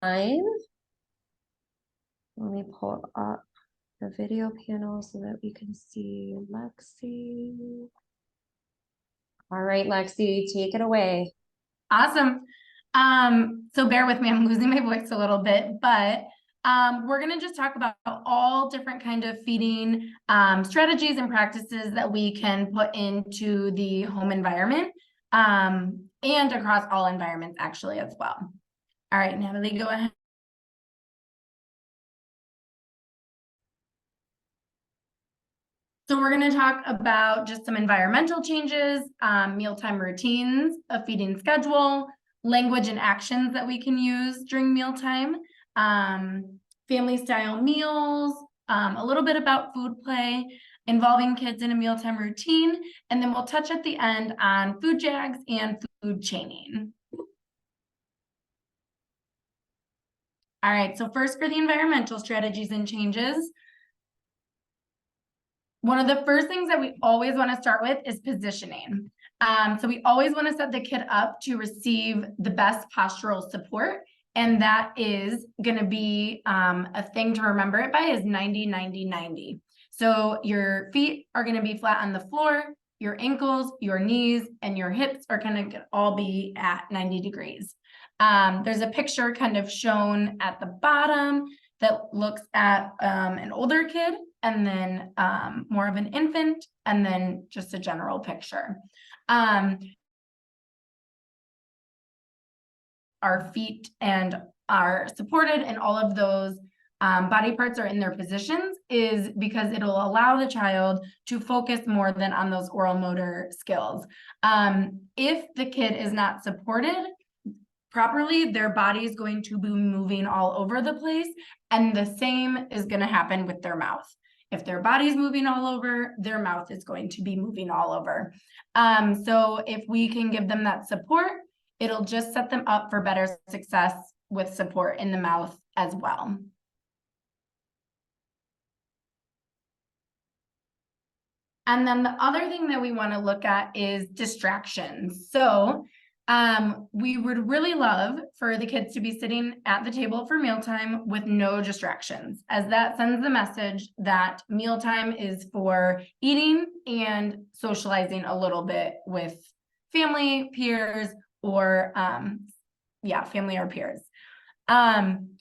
Let me pull up the video panel so that we can see Lexi. All right, Lexi, take it away. Awesome. So bear with me, I'm losing my voice a little bit, but we're going to just talk about all different kind of feeding strategies and practices that we can put into the home environment and across all environments actually as well. All right, Natalie, go ahead. So we're going to talk about just some environmental changes, mealtime routines, a feeding schedule, language and actions that we can use during mealtime, family style meals, a little bit about food play, involving kids in a mealtime routine, and then we'll touch at the end on food jags and food chaining. All right, so first for the environmental strategies and changes, one of the first things that we always want to start with is positioning. So we always want to set the kid up to receive the best postural support. And that is going to be a thing to remember it by is 90, 90, 90. So your feet are going to be flat on the floor, your ankles, your knees, and your hips are going to all be at 90 degrees. There's a picture kind of shown at the bottom that looks at an older kid and then more of an infant, and then just a general picture. Our feet and are supported and all of those body parts are in their positions is because it'll allow the child to focus more than on those oral motor skills. If the kid is not supported properly, their body is going to be moving all over the place, and the same is going to happen with their mouth. If their body's moving all over, their mouth is going to be moving all over. So if we can give them that support, it'll just set them up for better success with support in the mouth as well. And then the other thing that we want to look at is distractions. So we would really love for the kids to be sitting at the table for mealtime with no distractions, as that sends the message that mealtime is for eating and socializing a little bit with family, peers, or family or peers.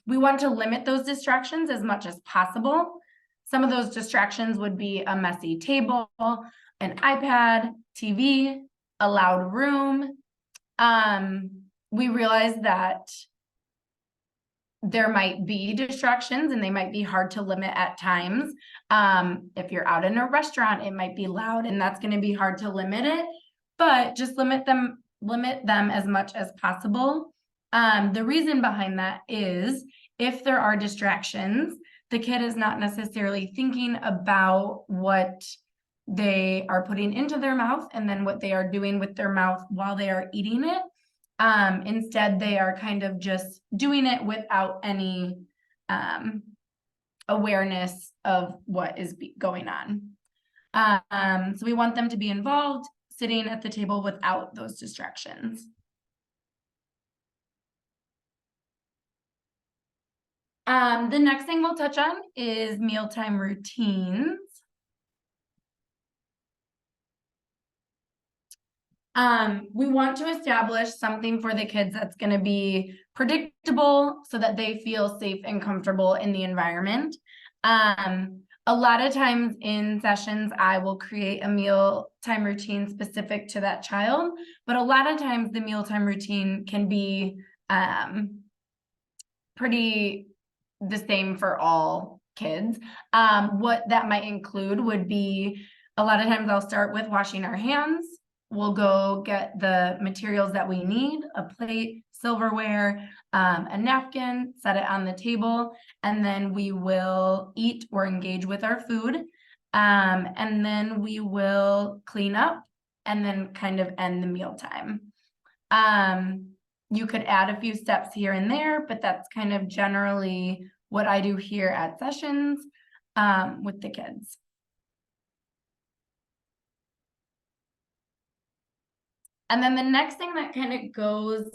We want to limit those distractions as much as possible. Some of those distractions would be a messy table, an iPad, TV, a loud room. We realize that there might be distractions and they might be hard to limit at times. If you're out in a restaurant, it might be loud and that's going to be hard to limit it, but just limit them as much as possible. The reason behind that is if there are distractions, the kid is not necessarily thinking about what they are putting into their mouth and then what they are doing with their mouth while they are eating it. Instead, they are kind of just doing it without any awareness of what is going on. So we want them to be involved, sitting at the table without those distractions. The next thing we'll touch on is mealtime routines. We want to establish something for the kids that's going to be predictable so that they feel safe and comfortable in the environment. A lot of times in sessions, I will create a mealtime routine specific to that child, but a lot of times the mealtime routine can be pretty the same for all kids. What that might include would be a lot of times I'll start with washing our hands. We'll go get the materials that we need, a plate, silverware, a napkin, set it on the table, and then we will eat or engage with our food. And then we will clean up and then kind of end the mealtime. You could add a few steps here and there, but that's kind of generally what I do here at sessions with the kids. And then the next thing that kind of goes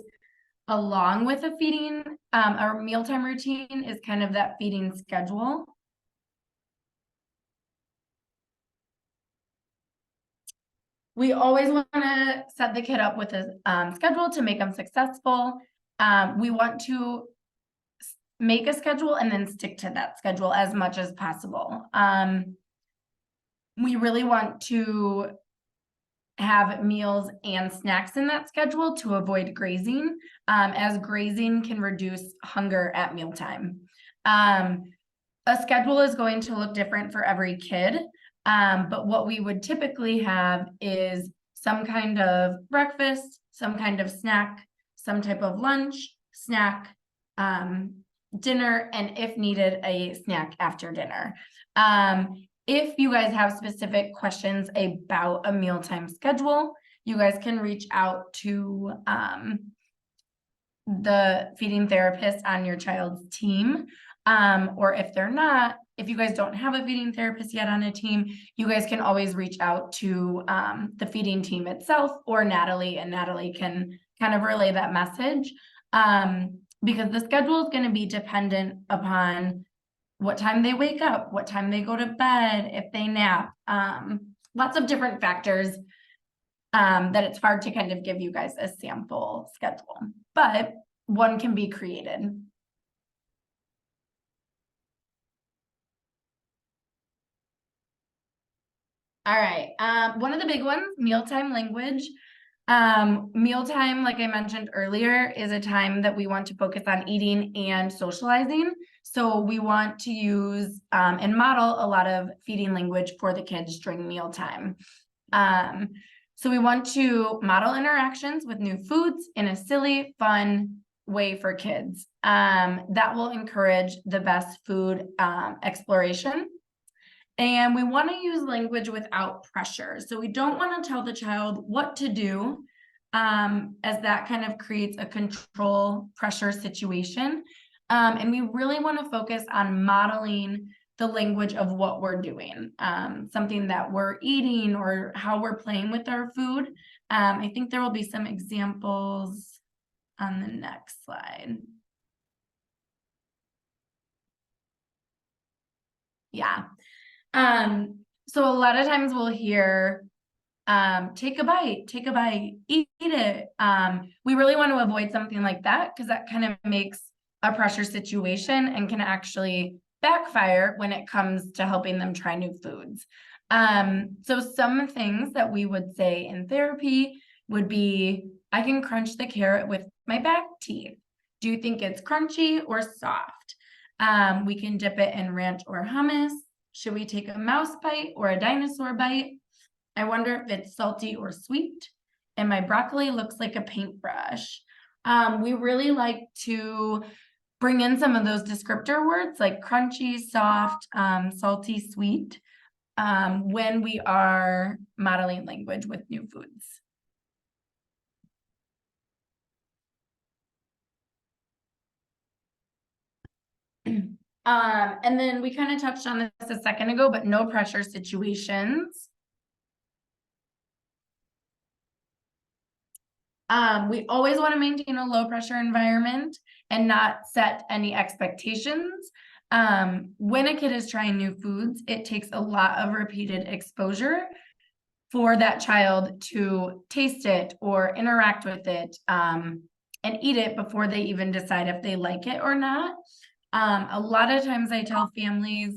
along with a feeding, our mealtime routine is kind of that feeding schedule. We always want to set the kid up with a schedule to make them successful. We want to make a schedule and then stick to that schedule as much as possible. We really want to have meals and snacks in that schedule to avoid grazing, as grazing can reduce hunger at mealtime. A schedule is going to look different for every kid, but what we would typically have is some kind of breakfast, some kind of snack, some type of lunch, snack, dinner, and if needed, a snack after dinner. If you guys have specific questions about a mealtime schedule, you guys can reach out to the feeding therapist on your child's team. Or if they're not, if you guys don't have a feeding therapist yet on a team, you guys can always reach out to the feeding team itself or Natalie, and Natalie can kind of relay that message. Because the schedule is going to be dependent upon what time they wake up, what time they go to bed, if they nap, lots of different factors that it's hard to kind of give you guys a sample schedule, but one can be created. All right, one of the big ones, mealtime language. Mealtime, like I mentioned earlier, is a time that we want to focus on eating and socializing. So we want to use and model a lot of feeding language for the kids during mealtime. So we want to model interactions with new foods in a silly, fun way for kids. That will encourage the best food exploration. And we want to use language without pressure. So we don't want to tell the child what to do, as that kind of creates a control pressure situation. And we really want to focus on modeling the language of what we're doing, something that we're eating or how we're playing with our food. I think there will be some examples on the next slide. Yeah. So a lot of times we'll hear, take a bite, eat it. We really want to avoid something like that because that kind of makes a pressure situation and can actually backfire when it comes to helping them try new foods. So some things that we would say in therapy would be, I can crunch the carrot with my back teeth. Do you think it's crunchy or soft? We can dip it in ranch or hummus. Should we take a mouse bite or a dinosaur bite? I wonder if it's salty or sweet. And my broccoli looks like a paintbrush. We really like to bring in some of those descriptor words like crunchy, soft, salty, sweet, when we are modeling language with new foods. And then we kind of touched on this a second ago, but no pressure situations. We always want to maintain a low pressure environment and not set any expectations. When a kid is trying new foods, it takes a lot of repeated exposure for that child to taste it or interact with it, and eat it before they even decide if they like it or not. A lot of times I tell families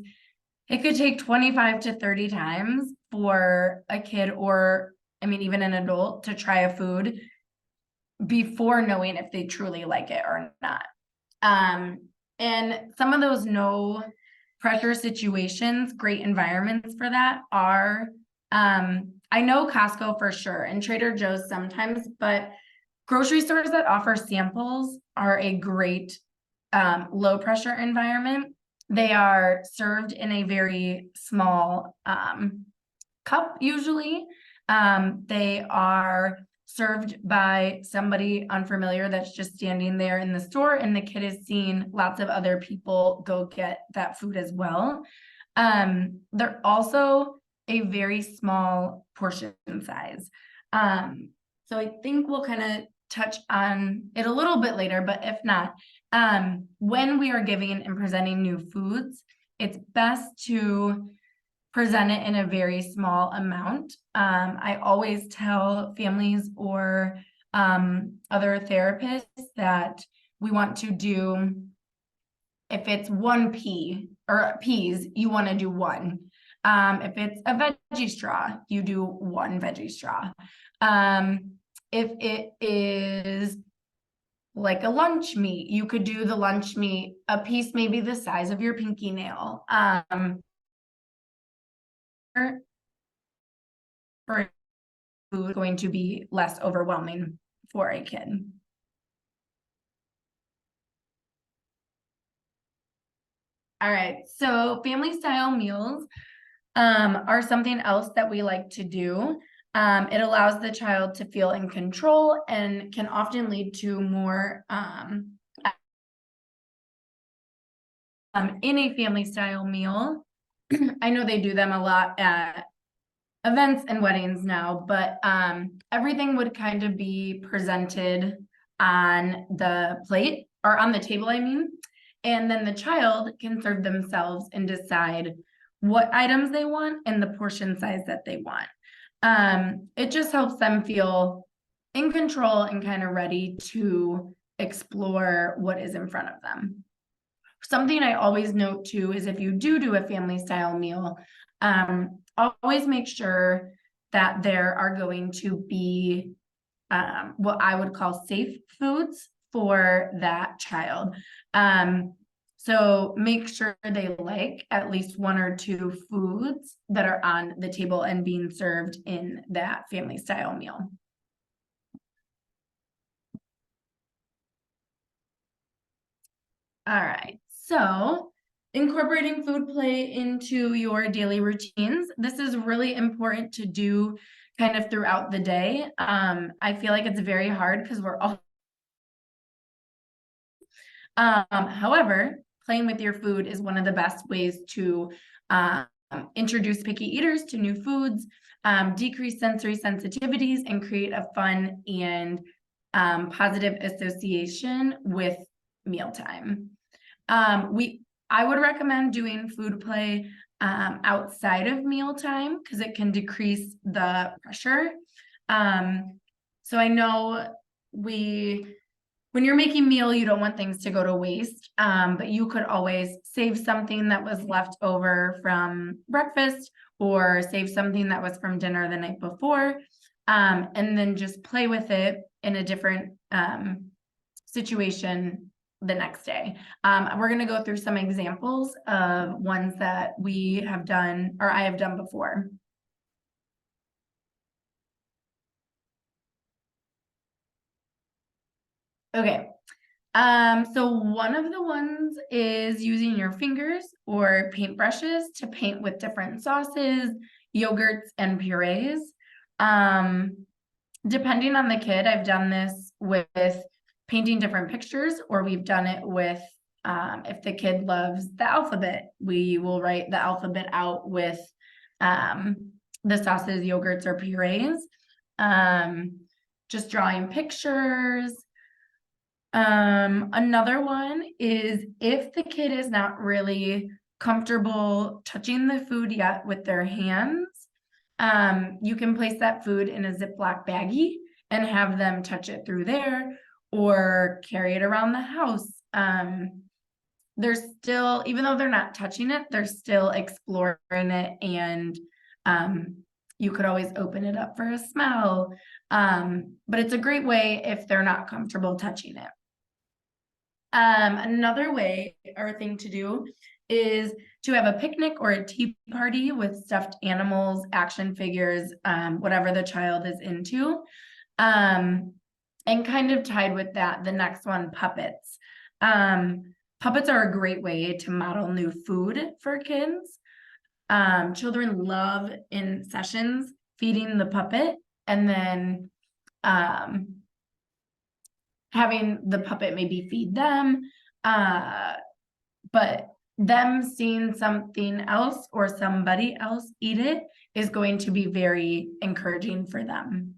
it could take 25 to 30 times for a kid, or I mean even an adult, to try a food before knowing if they truly like it or not. And some of those no pressure situations, great environments for that are, I know Costco for sure and Trader Joe's sometimes, but grocery stores that offer samples are a great low pressure environment. They are served in a very small cup usually. They are served by somebody unfamiliar that's just standing there in the store, and the kid is seeing lots of other people go get that food as well. They're also a very small portion size. So I think we'll kind of touch on it a little bit later, but if not, when we are giving and presenting new foods, it's best to present it in a very small amount. I always tell families or other therapists that we want to do, if it's 1 pea or peas, you want to do 1. If it's a veggie straw, you do 1 veggie straw. If it is like a lunch meat, you could do the lunch meat, a piece maybe the size of your pinky nail. For food going to be less overwhelming for a kid. All right, so family style meals are something else that we like to do. It allows the child to feel in control and can often lead to more in a family style meal. I know they do them a lot at events and weddings now, but everything would kind of be presented on the plate or on the table, I mean, and then the child can serve themselves and decide what items they want and the portion size that they want. It just helps them feel in control and kind of ready to explore what is in front of them. Something I always note too is if you do a family style meal, always make sure that there are going to be what I would call safe foods for that child. So make sure they like at least 1 or 2 foods that are on the table and being served in that family style meal. All right, so incorporating food play into your daily routines. This is really important to do kind of throughout the day. I feel like it's very hard because we're all however, playing with your food is one of the best ways to introduce picky eaters to new foods, decrease sensory sensitivities, and create a fun and positive association with mealtime. I would recommend doing food play outside of mealtime because it can decrease the pressure. So I know when you're making meal, you don't want things to go to waste, but you could always save something that was left over from breakfast or save something that was from dinner the night before, and then just play with it in a different situation the next day. We're going to go through some examples of ones that we have done or I have done before. Okay. So one of the ones is using your fingers or paintbrushes to paint with different sauces, yogurts, and purees. Depending on the kid, I've done this with painting different pictures, or we've done it with, if the kid loves the alphabet, we will write the alphabet out with the sauces, yogurts, or purees. Just drawing pictures. Another one is if the kid is not really comfortable touching the food yet with their hands, you can place that food in a Ziploc baggie and have them touch it through there or carry it around the house. They're still, even though they're not touching it, they're still exploring it, and you could always open it up for a smell. But it's a great way if they're not comfortable touching it. Another way or thing to do is to have a picnic or a tea party with stuffed animals, action figures, whatever the child is into. And kind of tied with that, the next one, puppets. Puppets are a great way to model new food for kids. Children love in sessions feeding the puppet and then having the puppet maybe feed them, but them seeing something else or somebody else eat it is going to be very encouraging for them.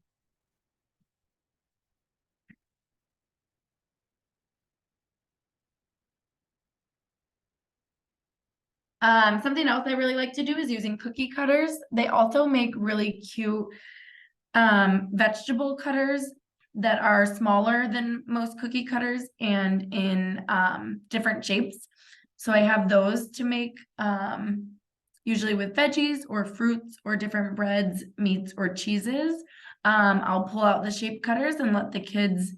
Something else I really like to do is using cookie cutters. They also make really cute vegetable cutters that are smaller than most cookie cutters and in different shapes. So I have those to make usually with veggies or fruits or different breads, meats, or cheeses. I'll pull out the shape cutters and let the kids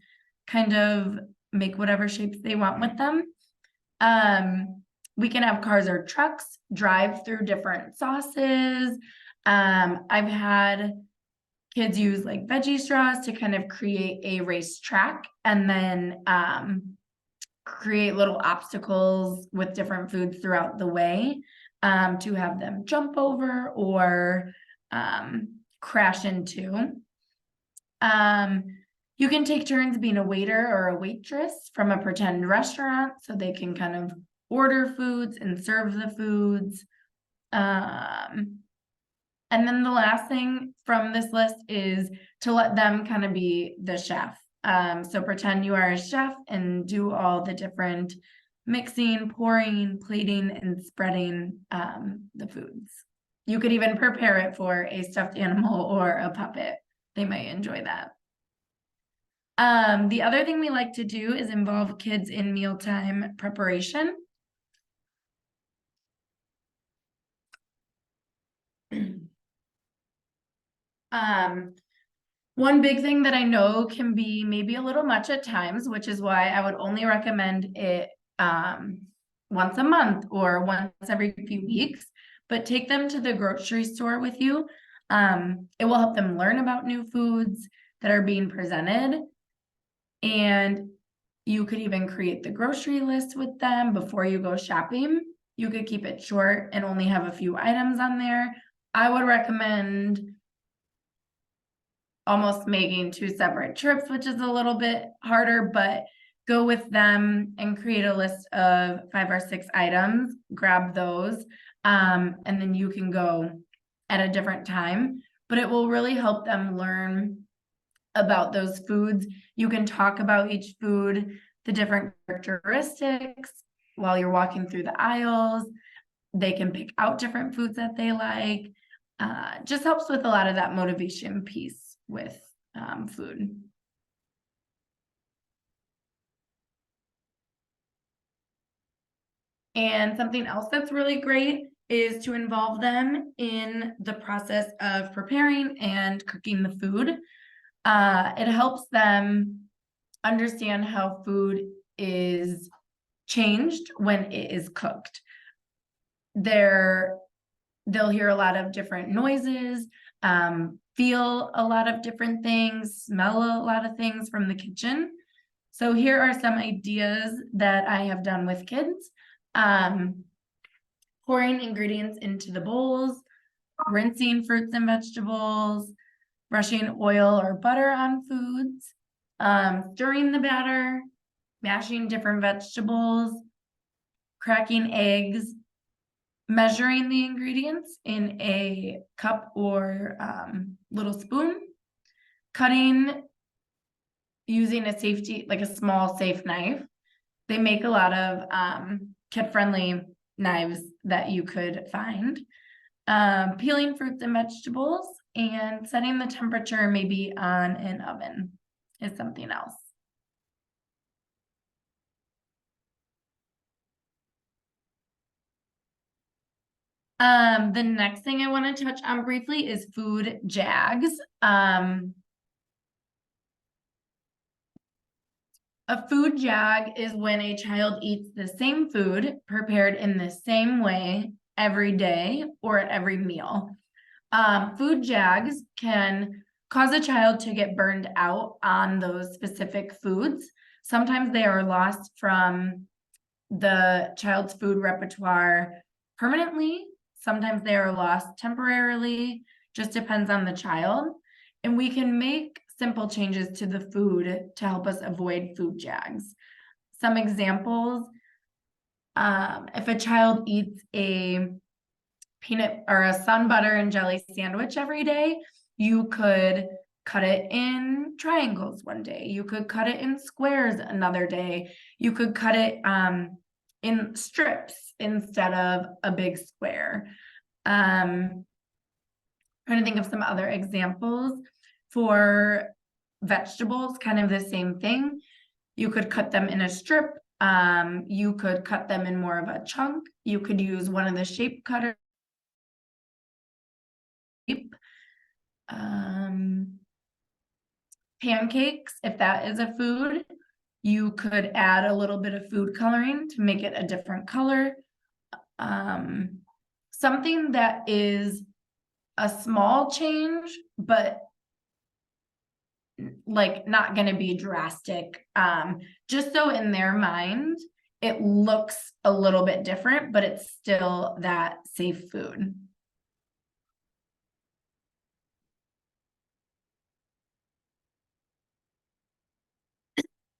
kind of make whatever shapes they want with them. We can have cars or trucks drive through different sauces. I've had kids use like veggie straws to kind of create a race track and then create little obstacles with different foods throughout the way to have them jump over or crash into. You can take turns being a waiter or a waitress from a pretend restaurant so they can kind of order foods and serve the foods. And then the last thing from this list is to let them kind of be the chef. So pretend you are a chef and do all the different mixing, pouring, plating, and spreading the foods. You could even prepare it for a stuffed animal or a puppet. They might enjoy that. The other thing we like to do is involve kids in mealtime preparation. One big thing that I know can be maybe a little much at times, which is why I would only recommend it once a month or once every few weeks, but take them to the grocery store with you. It will help them learn about new foods that are being presented. And you could even create the grocery list with them before you go shopping. You could keep it short and only have a few items on there. I would recommend almost making 2 separate trips, which is a little bit harder, but go with them and create a list of 5 or 6 items, grab those, and then you can go at a different time, but it will really help them learn about those foods. You can talk about each food, the different characteristics while you're walking through the aisles. They can pick out different foods that they like. Just helps with a lot of that motivation piece with food. And something else that's really great is to involve them in the process of preparing and cooking the food. It helps them understand how food is changed when it is cooked. They'll hear a lot of different noises, feel a lot of different things, smell a lot of things from the kitchen. So here are some ideas that I have done with kids. Pouring ingredients into the bowls, rinsing fruits and vegetables, brushing oil or butter on foods, stirring the batter, mashing different vegetables, cracking eggs, measuring the ingredients in a cup or little spoon, cutting using a safety, like a small safe knife. They make a lot of kid-friendly knives that you could find. Peeling fruits and vegetables and setting the temperature maybe on an oven is something else. The next thing I want to touch on briefly is food jags. A food jag is when a child eats the same food prepared in the same way every day or at every meal. Food jags can cause a child to get burned out on those specific foods. Sometimes they are lost from the child's food repertoire permanently. Sometimes they are lost temporarily, just depends on the child. And we can make simple changes to the food to help us avoid food jags. Some examples, if a child eats a peanut or a sun butter and jelly sandwich every day, you could cut it in triangles one day. You could cut it in squares another day. You could cut it in strips instead of a big square. Trying to think of some other examples for vegetables, kind of the same thing. You could cut them in a strip. You could cut them in more of a chunk. You could use one of the shape cutters. Pancakes, if that is a food, you could add a little bit of food coloring to make it a different color. Something that is a small change, but like not going to be drastic. Just so in their mind, it looks a little bit different, but it's still that safe food.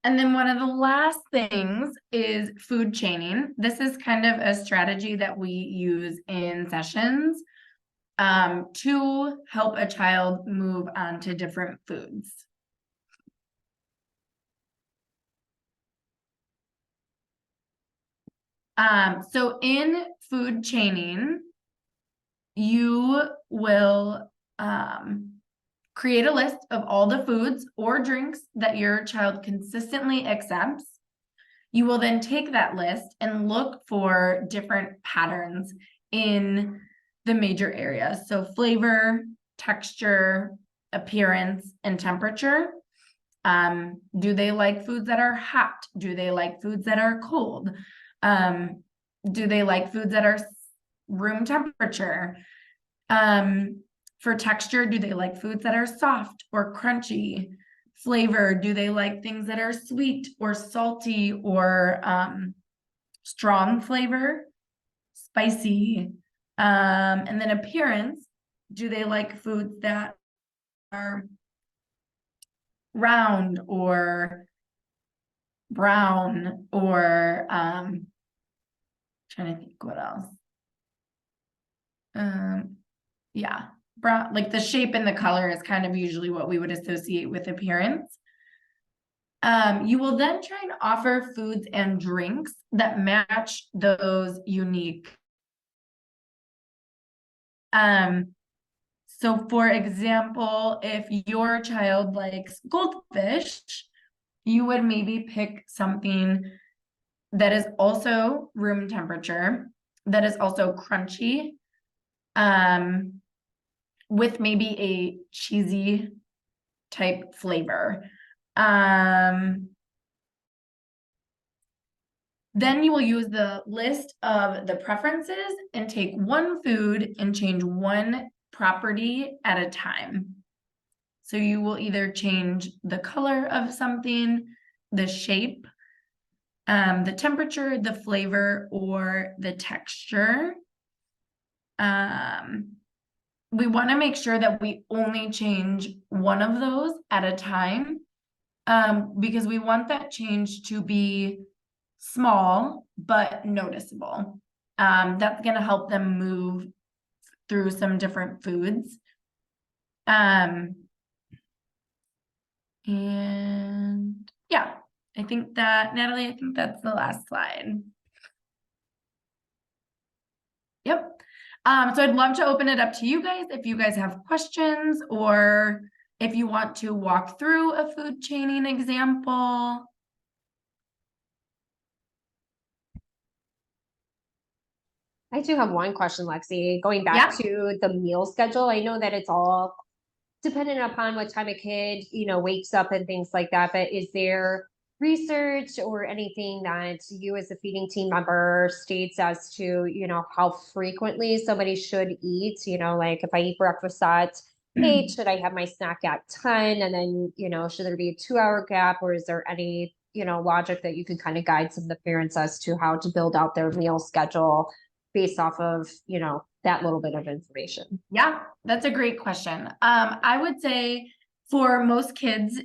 And then one of the last things is food chaining. This is kind of a strategy that we use in sessions to help a child move on to different foods. So in food chaining, you will create a list of all the foods or drinks that your child consistently accepts. You will then take that list and look for different patterns in the major areas. So flavor, texture, appearance, and temperature. Do they like foods that are hot? Do they like foods that are cold? Do they like foods that are room temperature? For texture, do they like foods that are soft or crunchy? Flavor, do they like things that are sweet or salty or strong flavor? Spicy. And then appearance, do they like foods that are round or brown or trying to think what else. Yeah, brown, like the shape and the color is kind of usually what we would associate with appearance. You will then try and offer foods and drinks that match those unique. So for example, if your child likes goldfish, you would maybe pick something that is also room temperature, that is also crunchy, with maybe a cheesy type flavor. Then you will use the list of the preferences and take one food and change one property at a time. So you will either change the color of something, the shape, the temperature, the flavor, or the texture. We want to make sure that we only change one of those at a time, because we want that change to be small but noticeable. That's going to help them move through some different foods. And yeah, I think that, Natalie, I think that's the last slide. Yep. So I'd love to open it up to you guys if you guys have questions, or if you want to walk through a food chaining example. I do have one question, Lexi, going back to the meal schedule. I know that it's all dependent upon what time a kid, wakes up and things like that, but is there research or anything that you as a feeding team member states as to, how frequently somebody should eat? Like if I eat breakfast at 8, should I have my snack at 10? And then, should there be a 2-hour gap, or is there any, logic that you can kind of guide some of the parents as to how to build out their meal schedule based off of, that little bit of information? Yeah, that's a great question. I would say for most kids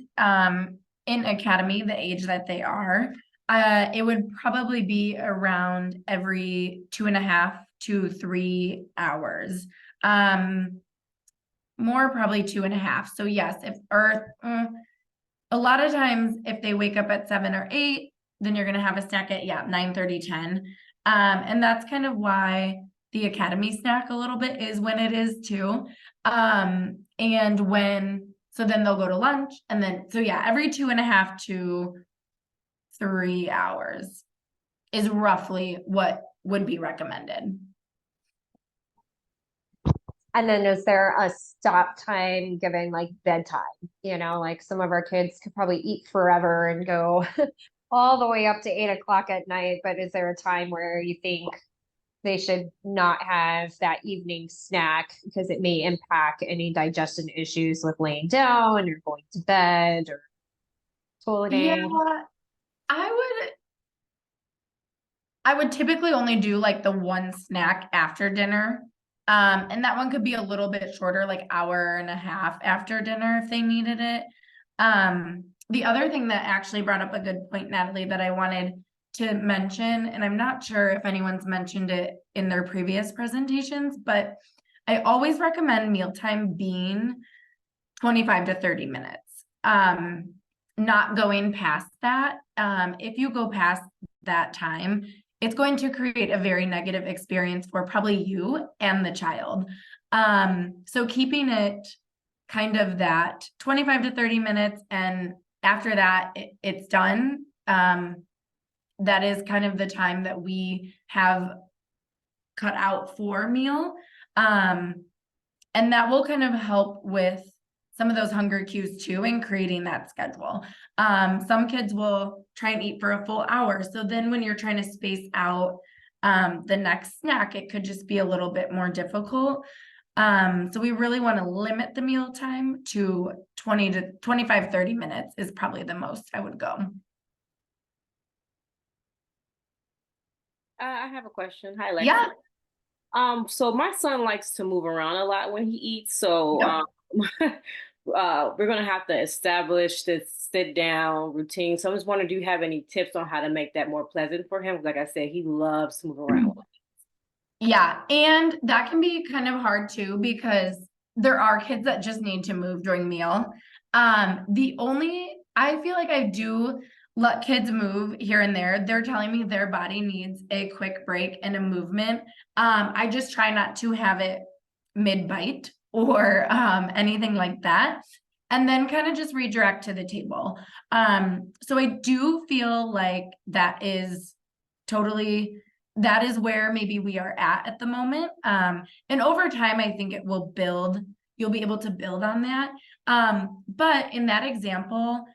in academy, the age that they are, it would probably be around every 2.5 to 3 hours. More probably 2.5. So yes, if a lot of times if they wake up at 7 or 8, then you're gonna have a snack at 9:30, 10. And that's kind of why the academy snack a little bit is when it is too. And so then they'll go to lunch, and then so yeah, every 2.5 to 3 hours is roughly what would be recommended. And then is there a stop time given like bedtime? You know, like some of our kids could probably eat forever and go all the way up to 8 o'clock at night, but is there a time where you think they should not have that evening snack because it may impact any digestion issues with laying down or going to bed or Yeah, toileting? I would typically only do like the one snack after dinner. And that one could be a little bit shorter, like 1.5 hours after dinner if they needed it. The other thing that actually brought up a good point, Natalie, that I wanted to mention, and I'm not sure if anyone's mentioned it in their previous presentations, but I always recommend mealtime being 25 to 30 minutes. Not going past that. If you go past that time, it's going to create a very negative experience for probably you and the child. So keeping it kind of that 25 to 30 minutes, and after that, it's done. That is kind of the time that we have cut out for meal. And that will kind of help with some of those hunger cues too, and creating that schedule. Some kids will try and eat for a full hour. So then when you're trying to space out the next snack, it could just be a little bit more difficult. So we really want to limit the meal time to 20 to 25, 30 minutes is probably the most I would go. I have a question. Hi, Lexi. Yeah. So my son likes to move around a lot when he eats. So Yep. we're gonna have to establish this sit down routine. So I was wondering, do you have any tips on how to make that more pleasant for him? Like I said, he loves to move around. Yeah, and that can be kind of hard too, because there are kids that just need to move during meal. I feel like I do let kids move here and there. They're telling me their body needs a quick break and a movement. I just try not to have it mid-bite or anything like that. And then kind of just redirect to the table. So I do feel like that is where maybe we are at the moment. And over time, I think it will build, you'll be able to build on that. But in that example,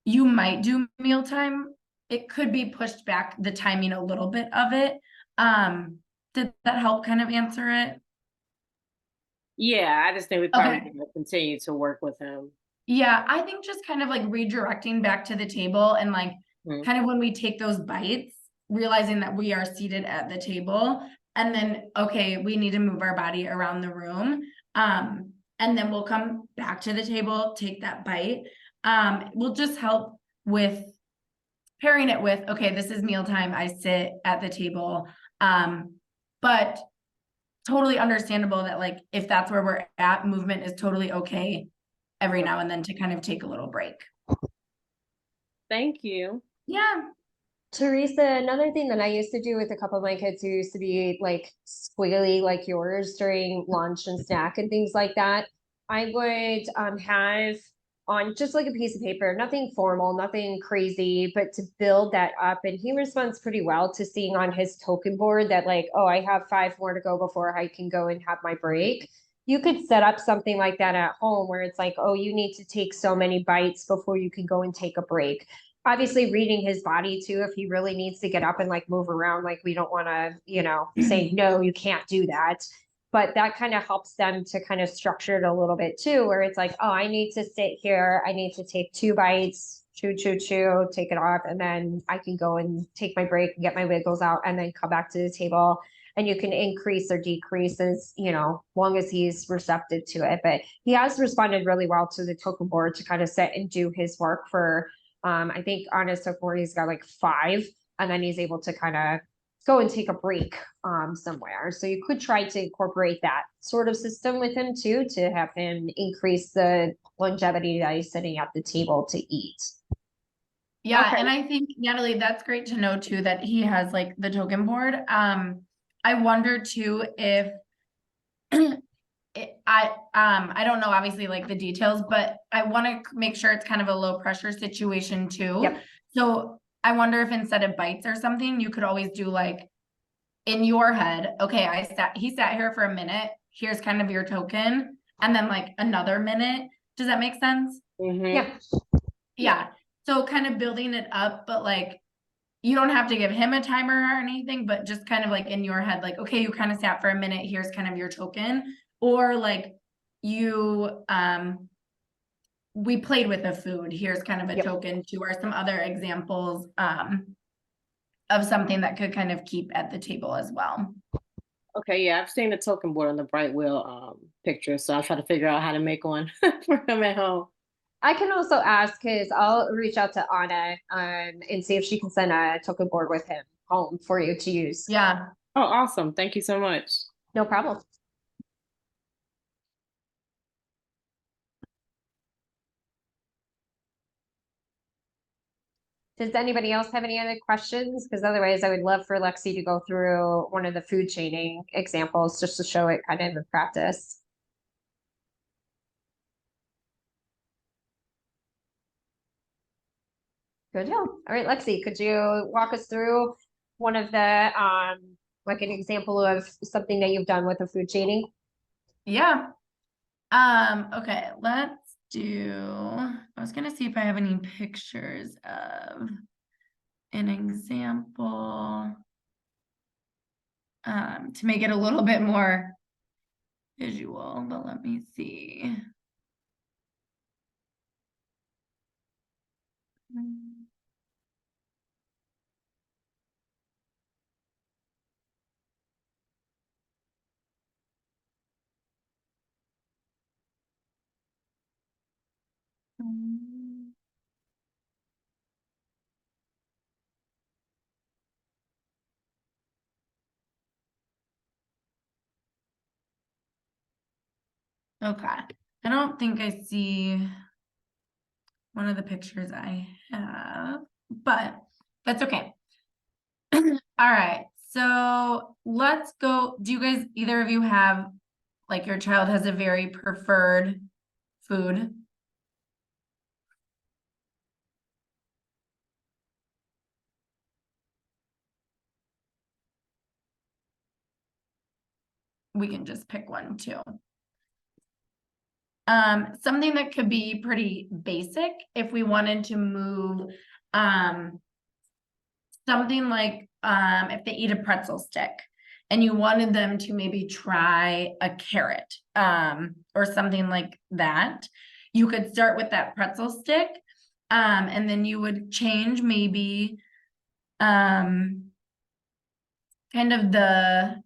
you might do mealtime. It could be pushed back the timing a little bit of it. Did that help kind of answer it? Yeah, I just think we probably Okay. need to continue to work with him. Yeah, I think just kind of like redirecting back to the table, and like Mhm. kind of when we take those bites, realizing that we are seated at the table, and then, okay, we need to move our body around the room. And then we'll come back to the table, take that bite. Will just help with pairing it with, okay, this is mealtime, I sit at the table. But totally understandable that like, if that's where we're at, movement is totally okay every now and then to kind of take a little break. Thank you. Yeah. Teresa, another thing that I used to do with a couple of my kids who used to be like squiggly like yours during lunch and snack and things like that, I would have on just like a piece of paper, nothing formal, nothing crazy, but to build that up. And he responds pretty well to seeing on his token board that like, oh, I have 5 more to go before I can go and have my break. You could set up something like that at home where it's like, oh, you need to take so many bites before you can go and take a break. Obviously reading his body too, if he really needs to get up and like move around, like we don't want to, say, no, you can't do that. But that kind of helps them to kind of structure it a little bit too, where it's like, oh, I need to sit here. I need to take 2 bites, chew, chew, chew, take it off. And then I can go and take my break and get my wiggles out and then come back to the table. And you can increase or decrease as, long as he's receptive to it. But he has responded really well to the token board to kind of sit and do his work for I think on his token board, he's got like 5, and then he's able to kind of go and take a break somewhere. So you could try to incorporate that sort of system with him too, to have him increase the longevity that he's sitting at the table to eat. Yeah, Okay. and I think Natalie, that's great to know too, that he has like the token board. I wonder too if I don't know obviously like the details, but I want to make sure it's kind of a low pressure situation too. Yep. So I wonder if instead of bites or something, you could always do like in your head, okay, he sat here for a minute. Here's kind of your token, and then like another minute. Does that make sense? Mhm. Yeah. Yeah. So kind of building it up, but like you don't have to give him a timer or anything, but just kind of like in your head, like, okay, you kind of sat for a minute, here's kind of your token. Or like you we played with the food, here's kind of a Yep. token too, or some other examples of something that could kind of keep at the table as well. Okay, yeah, I've seen the token board on the Bright Wheel picture, so I'll try to figure out how to make one for him at home. I can also ask because I'll reach out to Anna and see if she can send a token board with him home for you to use. Yeah. Oh, awesome. Thank you so much. No problem. Does anybody else have any other questions? Because otherwise I would love for Lexi to go through one of the food chaining examples just to show it kind of in practice. Good deal. All right, Lexi, could you walk us through one of the like an example of something that you've done with a food chaining? Yeah. Okay, let's do, I was gonna see if I have any pictures of an example to make it a little bit more visual, but let me see. Okay, I don't think I see one of the pictures I have, but that's okay. All right, so let's go. Do you guys, either of you have, like your child has a very preferred food? We can just pick one too. Something that could be pretty basic if we wanted to move, something like, if they eat a pretzel stick and you wanted them to maybe try a carrot, or something like that, you could start with that pretzel stick, and then you would change maybe, kind of the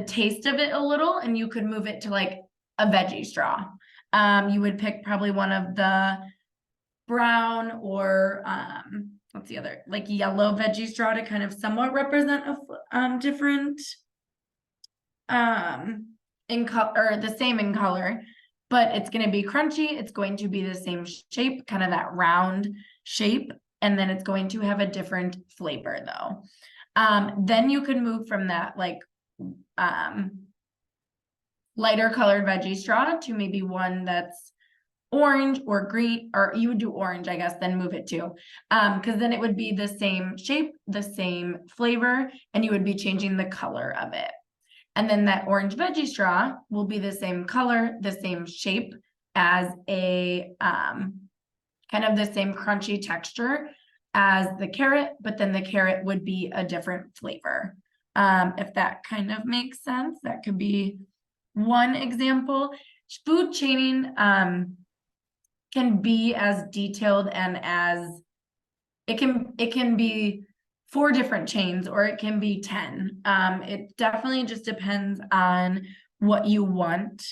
taste of it a little, and you could move it to like a veggie straw. You would pick probably one of the brown or what's the other, like yellow veggie straw to kind of somewhat represent a different in color, or the same in color, but it's going to be crunchy, it's going to be the same shape, kind of that round shape, and then it's going to have a different flavor though. Then you could move from that like lighter colored veggie straw to maybe one that's orange or green, or you would do orange, I guess, then move it to, because then it would be the same shape, the same flavor, and you would be changing the color of it. And then that orange veggie straw will be the same color, the same shape as a kind of the same crunchy texture as the carrot, but then the carrot would be a different flavor. If that kind of makes sense, that could be one example. Food chaining can be as detailed and as it can be 4 different chains, or it can be 10. It definitely just depends on what you want,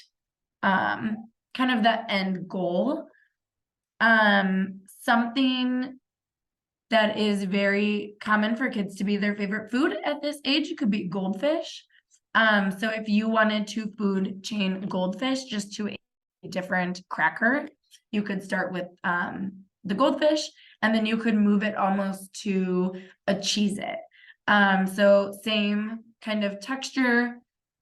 kind of the end goal. Something that is very common for kids to be their favorite food at this age could be goldfish. So if you wanted to food chain goldfish just to a different cracker, you could start with the goldfish, and then you could move it almost to a Cheez-It. So same kind of texture,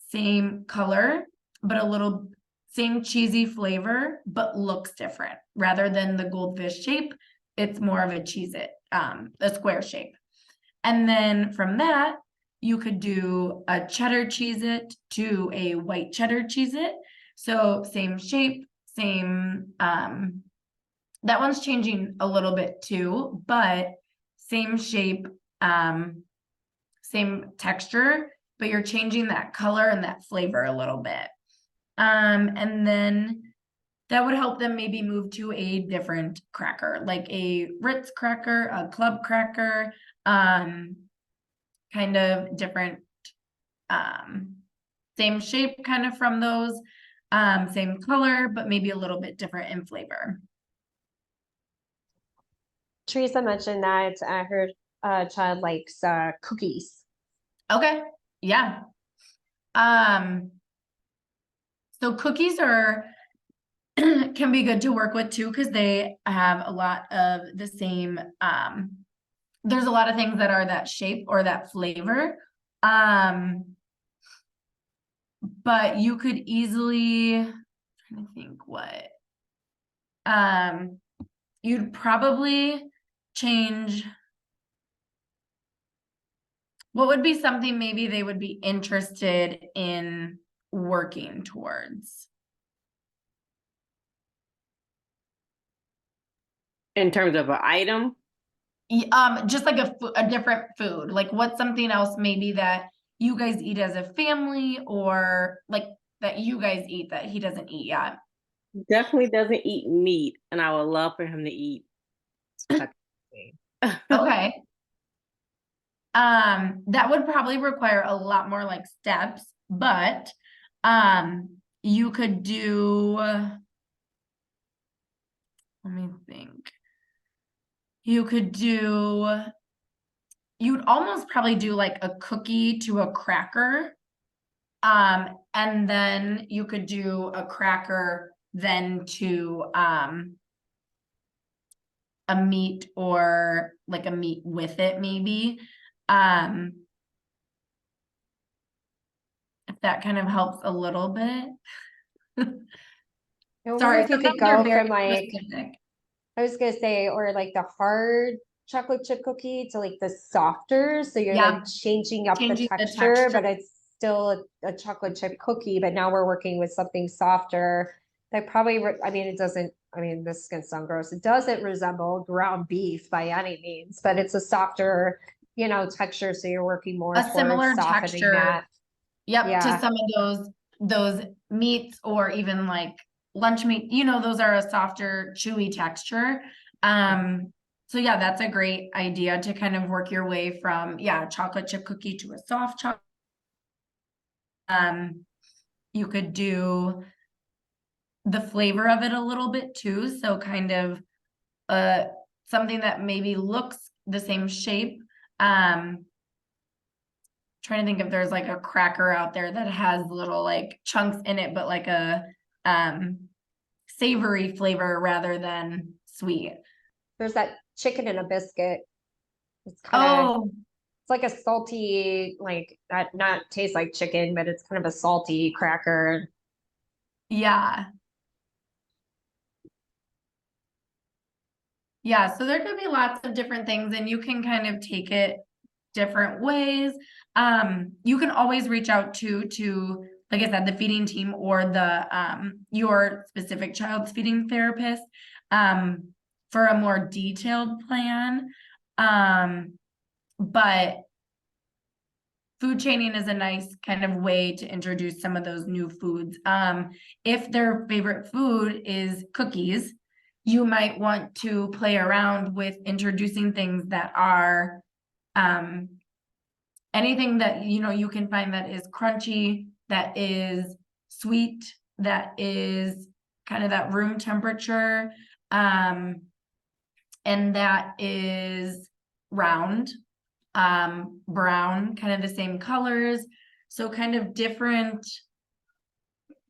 same color, but a little same cheesy flavor, but looks different. Rather than the goldfish shape, it's more of a Cheez-It, a square shape. And then from that, you could do a cheddar Cheez-It to a white cheddar Cheez-It. So same shape, same, that one's changing a little bit too, but same shape, same texture, but you're changing that color and that flavor a little bit. And then that would help them maybe move to a different cracker, like a Ritz cracker, a club cracker, kind of different, same shape kind of from those, same color, but maybe a little bit different in flavor. Teresa mentioned that her child likes cookies. Okay, yeah. So cookies are can be good to work with too, because they have a lot of the same, there's a lot of things that are that shape or that flavor. But you could easily, I'm trying to think what, you'd probably change, what would be something maybe they would be interested in working towards? In terms of an item, Just like a different food, like what's something else maybe that you guys eat as a family, or like that you guys eat that he doesn't eat yet? definitely doesn't eat meat, and I would love for him to eat. Okay. That would probably require a lot more like steps, but you could do, let me think. You could do, you'd almost probably do like a cookie to a cracker. And then you could do a cracker then to a meat, or like a meat with it maybe. If that kind of helps a little bit. I wonder Sorry, if you sometimes could they're go very from like, specific. I was gonna say, or like the hard chocolate chip cookie to like the softer, so you're Yeah. like changing up the Changing the texture, but texture. it's still a chocolate chip cookie, but now we're working with something softer. That probably, I mean, it doesn't, I mean, this is gonna sound gross. It doesn't resemble ground beef by any means, but it's a softer, texture, so you're working more A towards similar softening texture. that. Yep, to Yeah. some of those meats, or even like lunch meat, those are a softer, chewy texture. So yeah, that's a great idea to kind of work your way from, chocolate chip cookie to a soft chocolate. You could do the flavor of it a little bit too, so kind of something that maybe looks the same shape. Trying to think if there's like a cracker out there that has little like chunks in it, but like a savory flavor rather than sweet. There's that chicken and a biscuit. It's kind of, Oh, it's like a salty, like not taste like chicken, but it's kind of a salty cracker. yeah. Yeah, so there could be lots of different things, and you can kind of take it different ways. You can always reach out to, like I said, the feeding team or the your specific child's feeding therapist for a more detailed plan. But food chaining is a nice kind of way to introduce some of those new foods. If their favorite food is cookies, you might want to play around with introducing things that are anything that you can find that is crunchy, that is sweet, that is kind of that room temperature, and that is round, brown, kind of the same colors. So kind of different.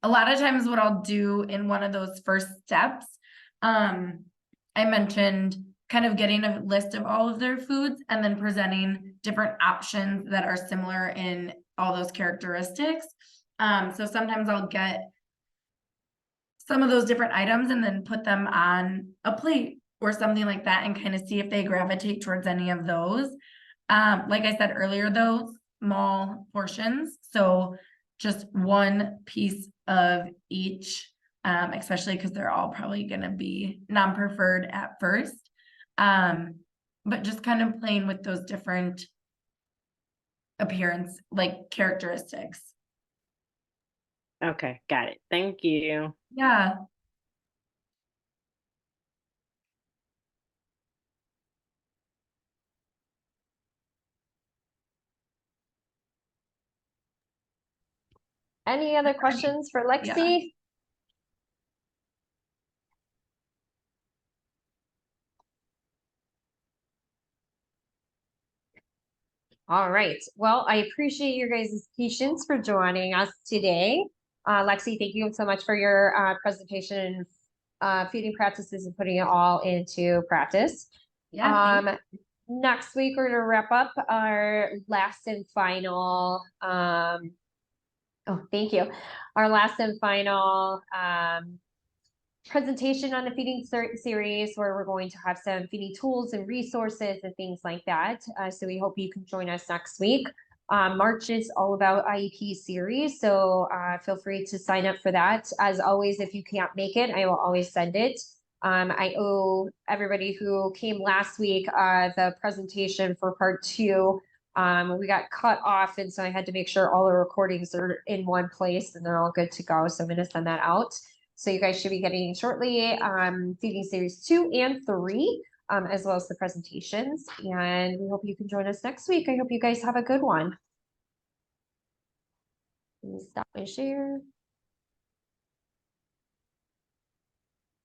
A lot of times what I'll do in one of those first steps I mentioned kind of getting a list of all of their foods and then presenting different options that are similar in all those characteristics. So sometimes I'll get some of those different items and then put them on a plate or something like that and kind of see if they gravitate towards any of those. Like I said earlier, though, small portions. So just one piece of each, especially because they're all probably going to be non-preferred at first. But just kind of playing with those different appearance, like characteristics. Okay, got it. Thank you. Yeah. Any other questions for Lexi? All right. Well, I appreciate your guys' patience for joining us today. Lexi, thank you so much for your presentation and feeding practices and putting it all into practice. Yeah. Next week, we're going to wrap up our last and final, thank you. Our last and final presentation on the feeding series, where we're going to have some feeding tools and resources and things like that. So we hope you can join us next week. March is all about IEP series, so feel free to sign up for that. As always, if you can't make it, I will always send it. I owe everybody who came last week the presentation for part 2. We got cut off, and so I had to make sure all the recordings are in one place and they're all good to go. So I'm going to send that out. So you guys should be getting shortly feeding series 2 and 3, as well as the presentations. And we hope you can join us next week. I hope you guys have a good one. Let me stop my share.